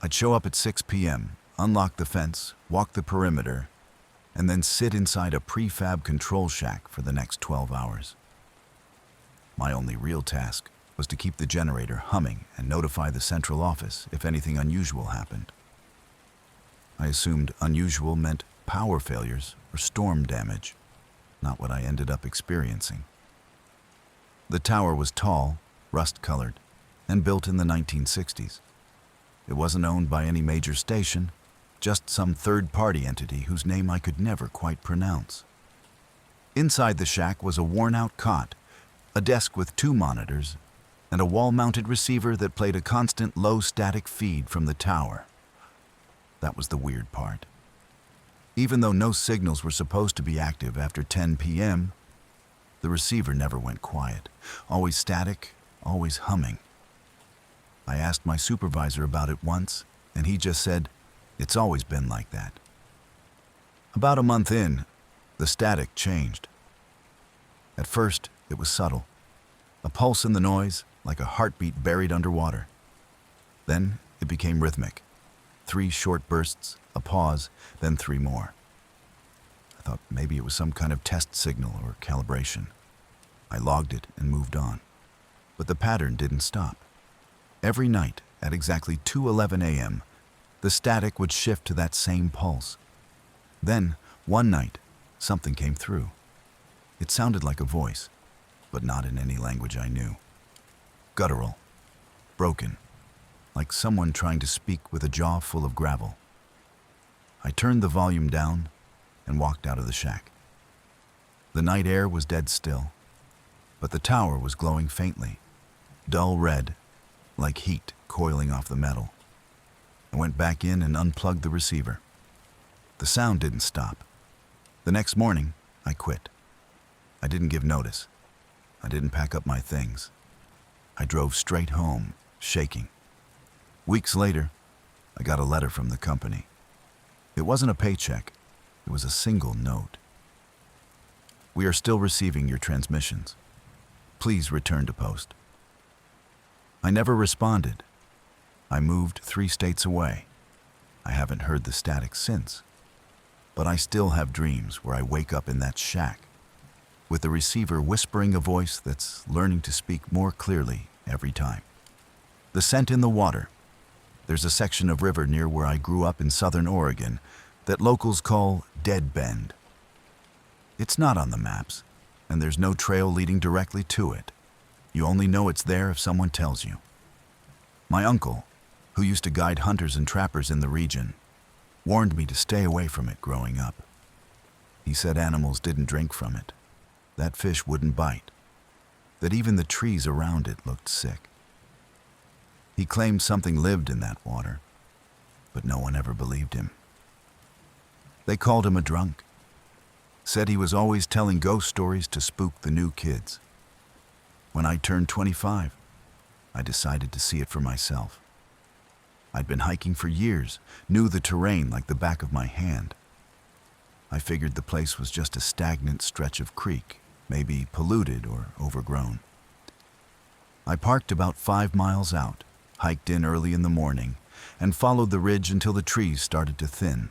I'd show up at 6 p.m., unlock the fence, walk the perimeter, and then sit inside a prefab control shack for the next 12 hours. My only real task was to keep the generator humming and notify the central office if anything unusual happened. I assumed unusual meant power failures or storm damage, not what I ended up experiencing. The tower was tall, rust-colored, and built in the 1960s. It wasn't owned by any major station, just some third-party entity whose name I could never quite pronounce. Inside the shack was a worn-out cot, a desk with 2 monitors, and a wall-mounted receiver that played a constant low-static feed from the tower. That was the weird part. Even though no signals were supposed to be active after 10 p.m., the receiver never went quiet, always static, always humming. I asked my supervisor about it once, and he just said, "It's always been like that." About a month in, the static changed. At first, it was subtle. A pulse in the noise, like a heartbeat buried underwater. Then it became rhythmic. 3 short bursts, a pause, then 3 more. I thought maybe it was some kind of test signal or calibration. I logged it and moved on. But the pattern didn't stop. Every night at exactly 2:11 a.m., the static would shift to that same pulse. Then, one night, something came through. It sounded like a voice, but not in any language I knew. Guttural, broken, like someone trying to speak with a jaw full of gravel. I turned the volume down and walked out of the shack. The night air was dead still, but the tower was glowing faintly, dull red, like heat coiling off the metal. I went back in and unplugged the receiver. The sound didn't stop. The next morning, I quit. I didn't give notice. I didn't pack up my things. I drove straight home, shaking. Weeks later, I got a letter from the company. It wasn't a paycheck. It was a single note. "We are still receiving your transmissions. Please return to post." I never responded. I moved 3 states away. I haven't heard the static since. But I still have dreams where I wake up in that shack, with the receiver whispering a voice that's learning to speak more clearly every time. The scent in the water. There's a section of river near where I grew up in southern Oregon that locals call Dead Bend. It's not on the maps, and there's no trail leading directly to it. You only know it's there if someone tells you. My uncle, who used to guide hunters and trappers in the region, warned me to stay away from it growing up. He said animals didn't drink from it, that fish wouldn't bite, that even the trees around it looked sick. He claimed something lived in that water, but no one ever believed him. They called him a drunk, said he was always telling ghost stories to spook the new kids. When I turned 25, I decided to see it for myself. I'd been hiking for years, knew the terrain like the back of my hand. I figured the place was just a stagnant stretch of creek, maybe polluted or overgrown. I parked about 5 miles out, hiked in early in the morning, and followed the ridge until the trees started to thin.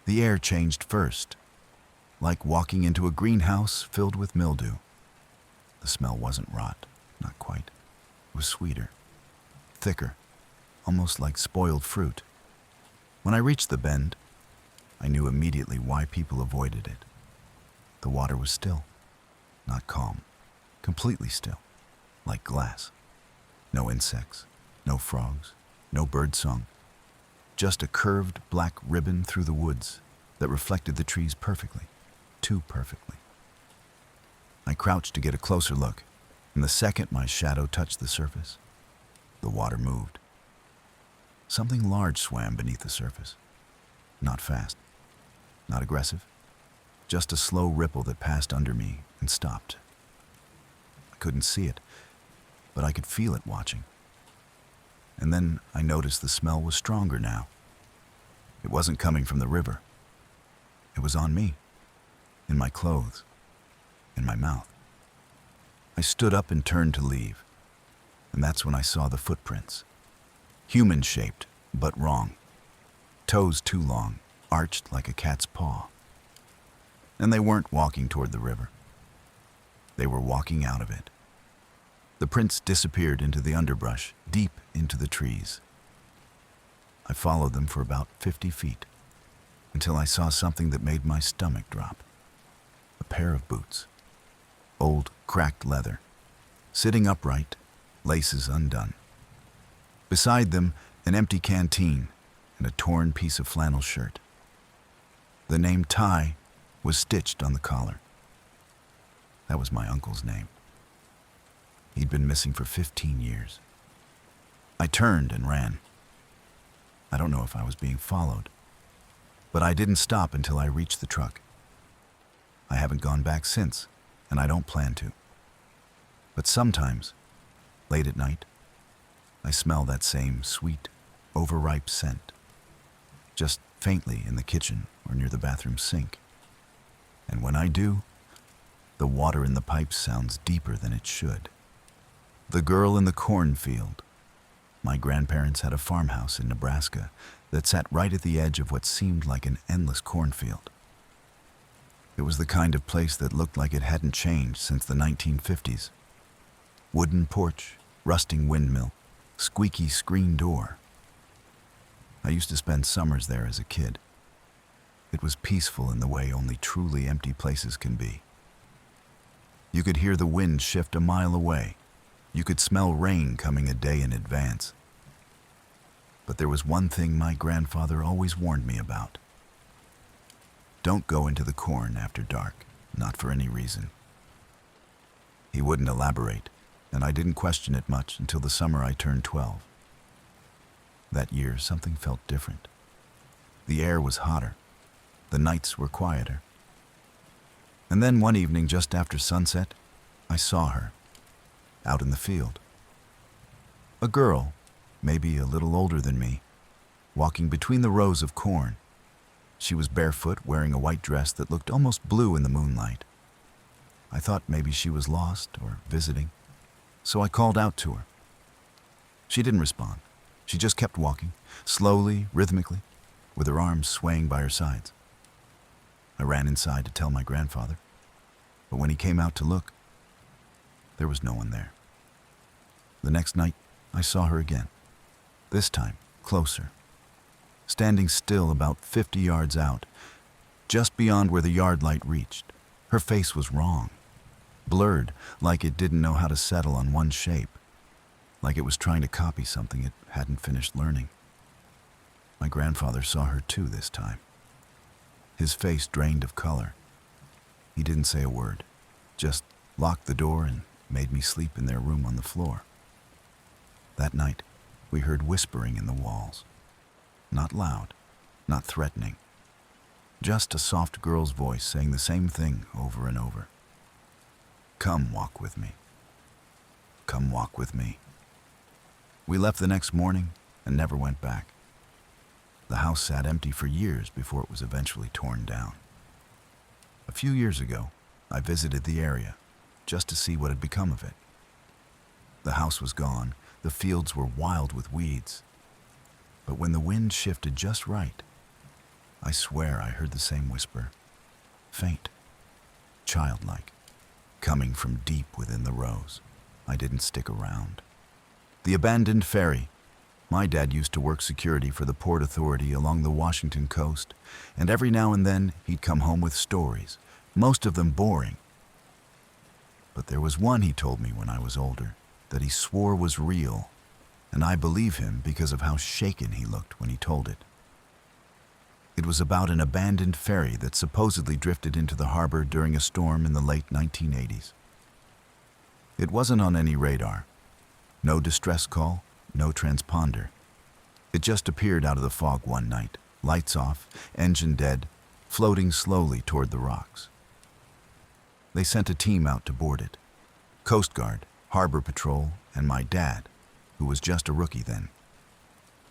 The air changed first, like walking into a greenhouse filled with mildew. The smell wasn't rot, not quite. It was sweeter, thicker, almost like spoiled fruit. When I reached the bend, I knew immediately why people avoided it. The water was still, not calm, completely still, like glass. No insects, no frogs, no birdsong, just a curved black ribbon through the woods that reflected the trees perfectly, too perfectly. I crouched to get a closer look, and the second my shadow touched the surface, the water moved. Something large swam beneath the surface. Not fast, not aggressive, just a slow ripple that passed under me and stopped. I couldn't see it, but I could feel it watching. And then I noticed the smell was stronger now. It wasn't coming from the river. It was on me, in my clothes, in my mouth. I stood up and turned to leave, and that's when I saw the footprints. Human-shaped, but wrong. Toes too long, arched like a cat's paw. And they weren't walking toward the river. They were walking out of it. The prints disappeared into the underbrush, deep into the trees. I followed them for about 50 feet, until I saw something that made my stomach drop. A pair of boots. Old, cracked leather. Sitting upright, laces undone. Beside them, an empty canteen and a torn piece of flannel shirt. The name Ty was stitched on the collar. That was my uncle's name. He'd been missing for 15 years. I turned and ran. I don't know if I was being followed, but I didn't stop until I reached the truck. I haven't gone back since, and I don't plan to. But sometimes, late at night, I smell that same sweet, overripe scent, just faintly in the kitchen or near the bathroom sink. And when I do, the water in the pipes sounds deeper than it should. The Girl in the Cornfield. My grandparents had a farmhouse in Nebraska that sat right at the edge of what seemed like an endless cornfield. It was the kind of place that looked like it hadn't changed since the 1950s. Wooden porch, rusting windmill, squeaky screen door. I used to spend summers there as a kid. It was peaceful in the way only truly empty places can be. You could hear the wind shift a mile away. You could smell rain coming a day in advance. But there was one thing my grandfather always warned me about. Don't go into the corn after dark, not for any reason. He wouldn't elaborate, and I didn't question it much until the summer I turned 12. That year, something felt different. The air was hotter. The nights were quieter. And then one evening just after sunset, I saw her, out in the field. A girl, maybe a little older than me, walking between the rows of corn. She was barefoot, wearing a white dress that looked almost blue in the moonlight. I thought maybe she was lost or visiting, so I called out to her. She didn't respond. She just kept walking, slowly, rhythmically, with her arms swaying by her sides. I ran inside to tell my grandfather, but when he came out to look, there was no one there. The next night, I saw her again, this time closer, standing still about 50 yards out, just beyond where the yard light reached. Her face was wrong, blurred, like it didn't know how to settle on one shape, like it was trying to copy something it hadn't finished learning. My grandfather saw her too this time. His face drained of color. He didn't say a word, just locked the door and made me sleep in their room on the floor. That night, we heard whispering in the walls. Not loud, not threatening. Just a soft girl's voice saying the same thing over and over. Come walk with me. Come walk with me. We left the next morning and never went back. The house sat empty for years before it was eventually torn down. A few years ago, I visited the area just to see what had become of it. The house was gone, the fields were wild with weeds. But when the wind shifted just right, I swear I heard the same whisper, faint, childlike, coming from deep within the rows. I didn't stick around. The abandoned ferry. My dad used to work security for the Port Authority along the Washington coast, and every now and then he'd come home with stories, most of them boring. But there was one he told me when I was older that he swore was real, and I believe him because of how shaken he looked when he told it. It was about an abandoned ferry that supposedly drifted into the harbor during a storm in the late 1980s. It wasn't on any radar. No distress call, no transponder. It just appeared out of the fog one night, lights off, engine dead, floating slowly toward the rocks. They sent a team out to board it. Coast Guard, Harbor Patrol, and my dad, who was just a rookie then.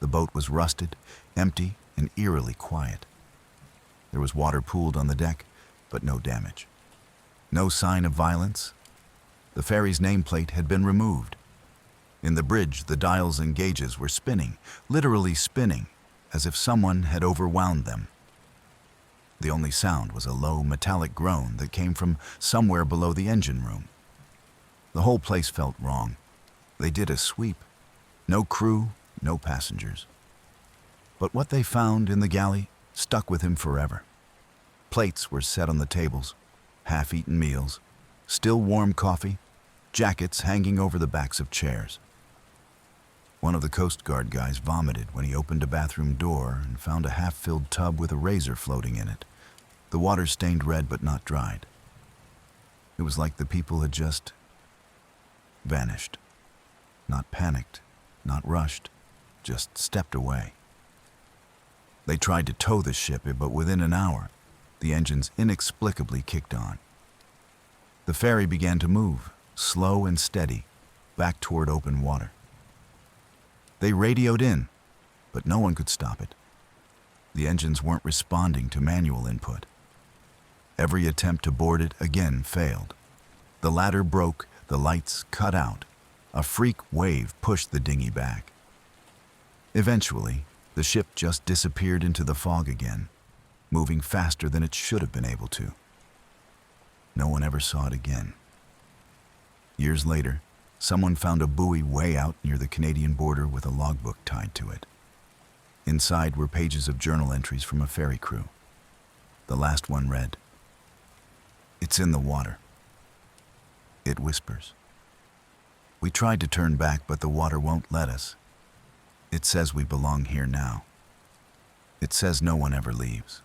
The boat was rusted, empty, and eerily quiet. There was water pooled on the deck, but no damage. No sign of violence. The ferry's nameplate had been removed. In the bridge, the dials and gauges were spinning, literally spinning, as if someone had overwound them. The only sound was a low, metallic groan that came from somewhere below the engine room. The whole place felt wrong. They did a sweep. No crew, no passengers. But what they found in the galley stuck with him forever. Plates were set on the tables, half-eaten meals, still warm coffee, jackets hanging over the backs of chairs. One of the Coast Guard guys vomited when he opened a bathroom door and found a half-filled tub with a razor floating in it. The water stained red but not dried. It was like the people had just vanished. Not panicked, not rushed, just stepped away. They tried to tow the ship, but within an hour, the engines inexplicably kicked on. The ferry began to move, slow and steady, back toward open water. They radioed in, but no one could stop it. The engines weren't responding to manual input. Every attempt to board it again failed. The ladder broke, the lights cut out. A freak wave pushed the dinghy back. Eventually, the ship just disappeared into the fog again, moving faster than it should have been able to. No one ever saw it again. Years later, someone found a buoy way out near the Canadian border with a logbook tied to it. Inside were pages of journal entries from a ferry crew. The last one read, "It's in the water. It whispers. We tried to turn back, but the water won't let us. It says we belong here now. It says no one ever leaves."